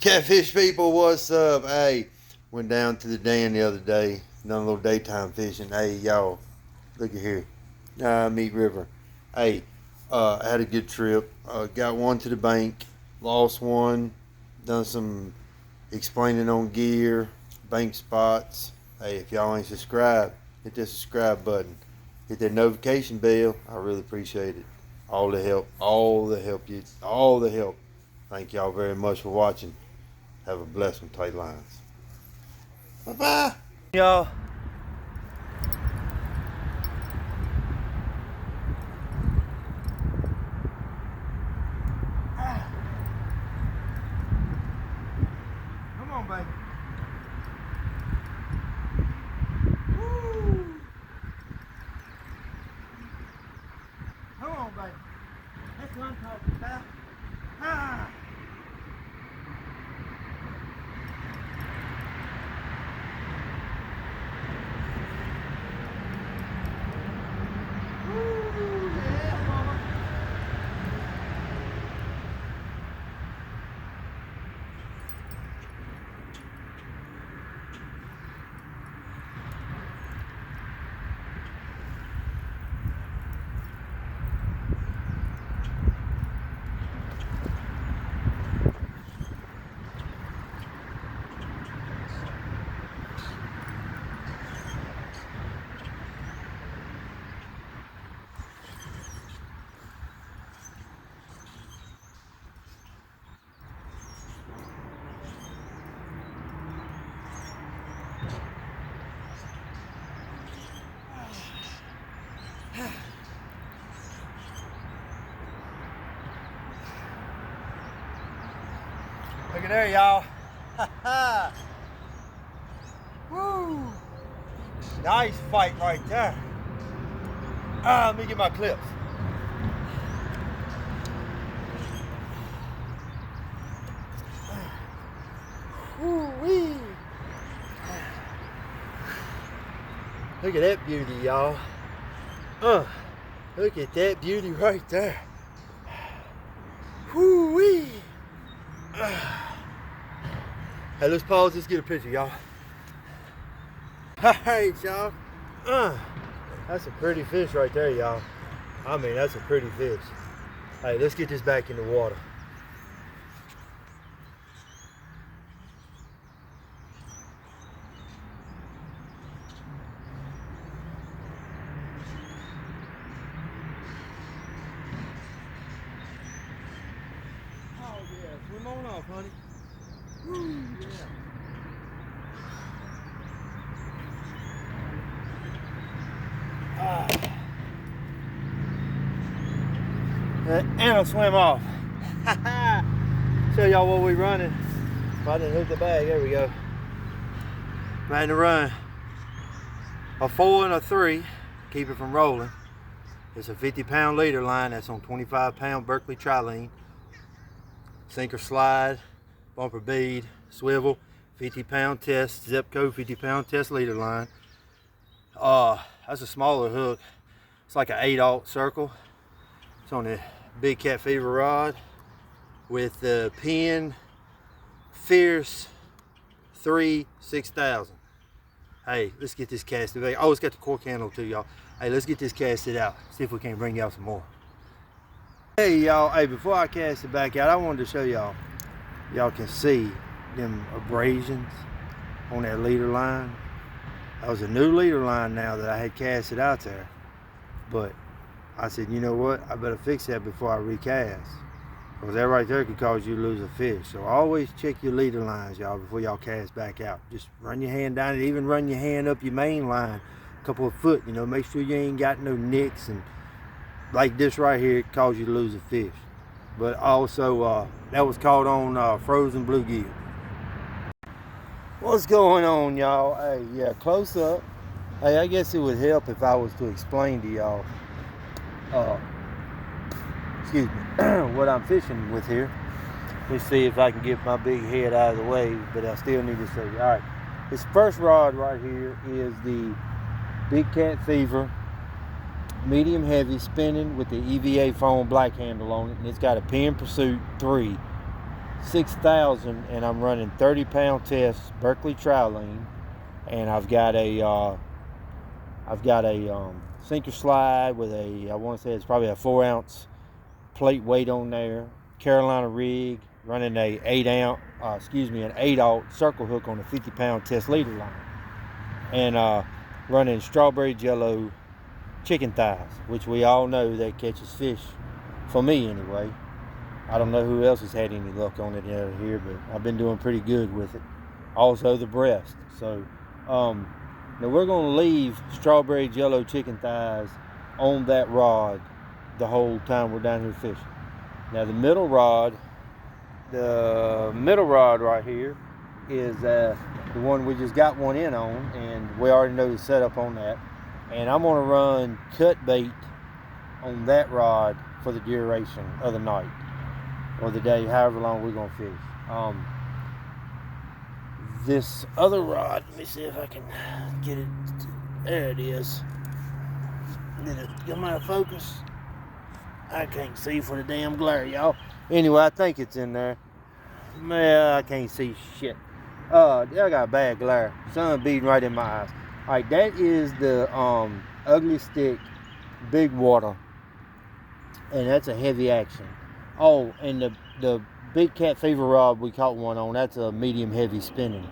Catfish people, what's up? Hey, went down to the dam the other day, done a little daytime fishing. Hey, y'all, look at here, Meat River. Hey, I had a good trip. Got one to the bank, lost one, done some explaining on gear, bank spots. Hey, if y'all ain't subscribed, hit that subscribe button. Hit that notification bell. I really appreciate it. All the help, all the help. Thank y'all very much for watching. Have a blessed one, tight lines. Bye-bye. Y'all. Come on, baby. Woo. Come on, baby. That's what I'm talking about. Ah. Look at there, y'all. Woo! Nice fight right there. Let me get my clips. Woo-wee. Look at that beauty, y'all. Look at that beauty right there. Woo-wee. Hey, let's pause. Let's get a picture, y'all. All right, y'all. That's a pretty fish right there, y'all. I mean, that's a pretty fish. Hey, let's get this back in the water. Oh, yeah. Swim on off, honey. Woo, yeah. And I'll swim off. Show y'all what we running. I didn't hook the bag. There we go. Ready to run. A 4 and a 3. Keep it from rolling. It's a 50-pound leader line that's on 25-pound Berkley trilene. Sinker slide, bumper bead, swivel, 50-pound test, zip code 50-pound test leader line. That's a smaller hook. It's like an 8/0 circle. It's on the big cat fever rod with the Penn Fierce 3 6000. Hey, let's get this casted back. Oh, it's got the cork handle too, y'all. Hey, let's get this casted out. See if we can bring y'all some more. Hey, y'all. Hey, before I cast it back out, I wanted to show y'all. Y'all can see them abrasions on that leader line. That was a new leader line now that I had casted out there. But I said, you know what? I better fix that before I recast. Because that right there could cause you to lose a fish. So always check your leader lines, y'all, before y'all cast back out. Just run your hand down it. Even run your hand up your main line a couple of foot. You know, make sure you ain't got no nicks. And like this right here, it cause you to lose a fish. But also, that was caught on frozen bluegill. What's going on, y'all? Hey, yeah, close up. Hey, I guess it would help if I was to explain to y'all, excuse me, what I'm fishing with here. Let's see if I can get my big head out of the way, but I still need to show you. All right, this first rod right here is the Big Cat Fever medium heavy spinning with the EVA foam black handle on it, and it's got a Penn Pursuit 3 6,000, and I'm running 30-pound tests, Berkley trilene, and I've got a sinker slide with I want to say it's probably a 4-ounce plate weight on there, Carolina rig, running an 8-aught circle hook on a 50-pound test leader line, and running strawberry jello chicken thighs, which we all know that catches fish, for me anyway. I don't know who else has had any luck on it out here, but I've been doing pretty good with it. Also the breast. So now we're going to leave strawberry jello chicken thighs on that rod the whole time we're down here fishing. Now the middle rod right here is the one we just got one in on, and we already know the setup on that. And I'm going to run cut bait on that rod for the duration of the night or the day, however long we're going to fish. This other rod, let me see if I can get it. There it is. Did it come out of focus? I can't see for the damn glare, y'all. Anyway, I think it's in there. Man, I can't see shit. I got bad glare. Sun beating right in my eyes. Alright, that is the Ugly Stik big water, and that's a heavy action. Oh, and the big cat fever rod we caught one on, that's a medium heavy spinning.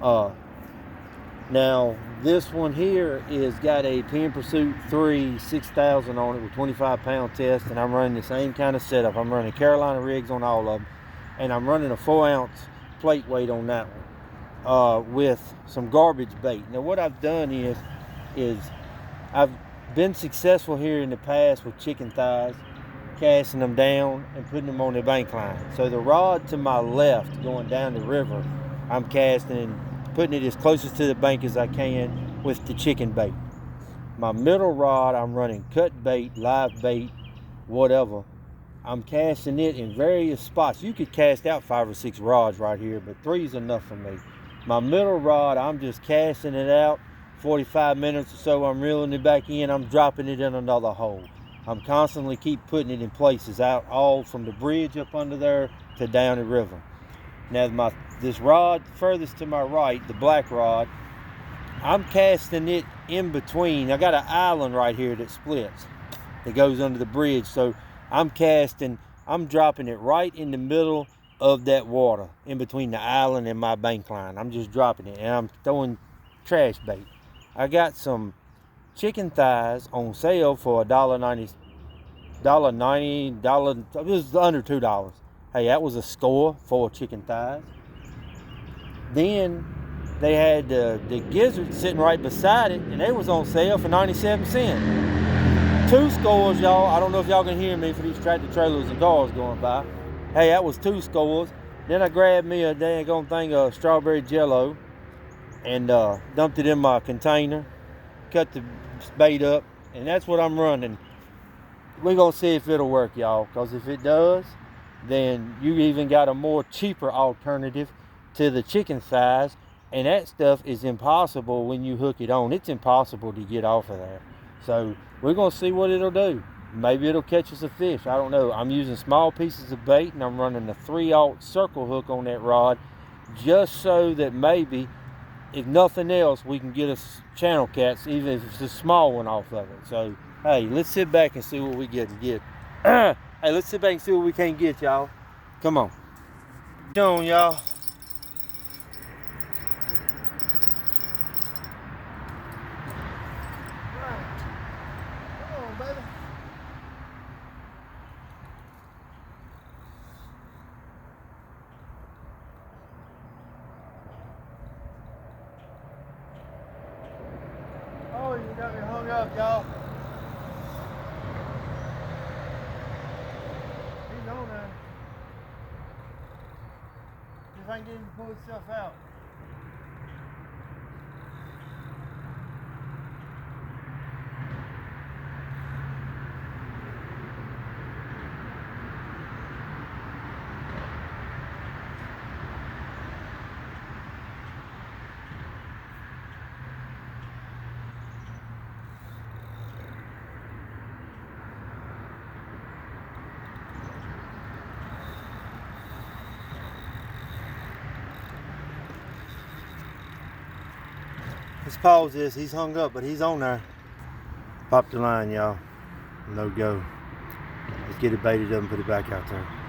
Now this one here is got a Penn Pursuit 3 6,000 on it with 25-pound test, and I'm running the same kind of setup. I'm running Carolina rigs on all of them, and I'm running a 4-ounce plate weight on that one. With some garbage bait. Now what I've done is I've been successful here in the past with chicken thighs, casting them down and putting them on the bank line. So the rod to my left going down the river, I'm casting and putting it as closest to the bank as I can with the chicken bait. My middle rod, I'm running cut bait, live bait, whatever. I'm casting it in various spots. You could cast out 5 or 6 rods right here, but 3 is enough for me. My middle rod, I'm just casting it out. 45 minutes or so, I'm reeling it back in. I'm dropping it in another hole. I'm constantly keep putting it in places out, all from the bridge up under there to down the river. Now this rod furthest to my right, the black rod, I'm casting it in between. I got an island right here that splits, that goes under the bridge. So I'm dropping it right in the middle of that water, in between the island and my bank line. I'm just dropping it, and I'm throwing trash bait. I got some chicken thighs on sale for $1.90. It was under $2. Hey, that was a score for chicken thighs. Then they had the gizzard sitting right beside it, and they was on sale for 97 cents. 2 scores, y'all. I don't know if y'all can hear me for these tractor trailers and cars going by. Hey, that was 2 scores. Then I grabbed me a dang thing of strawberry jello and dumped it in my container, cut the bait up, and that's what I'm running. We're going to see if it'll work, y'all, because if it does, then you even got a more cheaper alternative to the chicken thighs, and that stuff is impossible when you hook it on. It's impossible to get off of there. So we're going to see what it'll do. Maybe it'll catch us a fish. I don't know. I'm using small pieces of bait, and I'm running a 3/0 circle hook on that rod, just so that maybe, if nothing else, we can get us channel cats, even if it's a small one, off of it. So hey, let's sit back and see what we get. Hey, let's sit back and see what we can get, y'all. Come on. Come on, y'all. Oh, you got me hung up, y'all. He's on there. If I can get him to pull himself out. Let's pause this. He's hung up, but he's on there. Pop the line, y'all. No go. Let's get it baited up and put it back out there.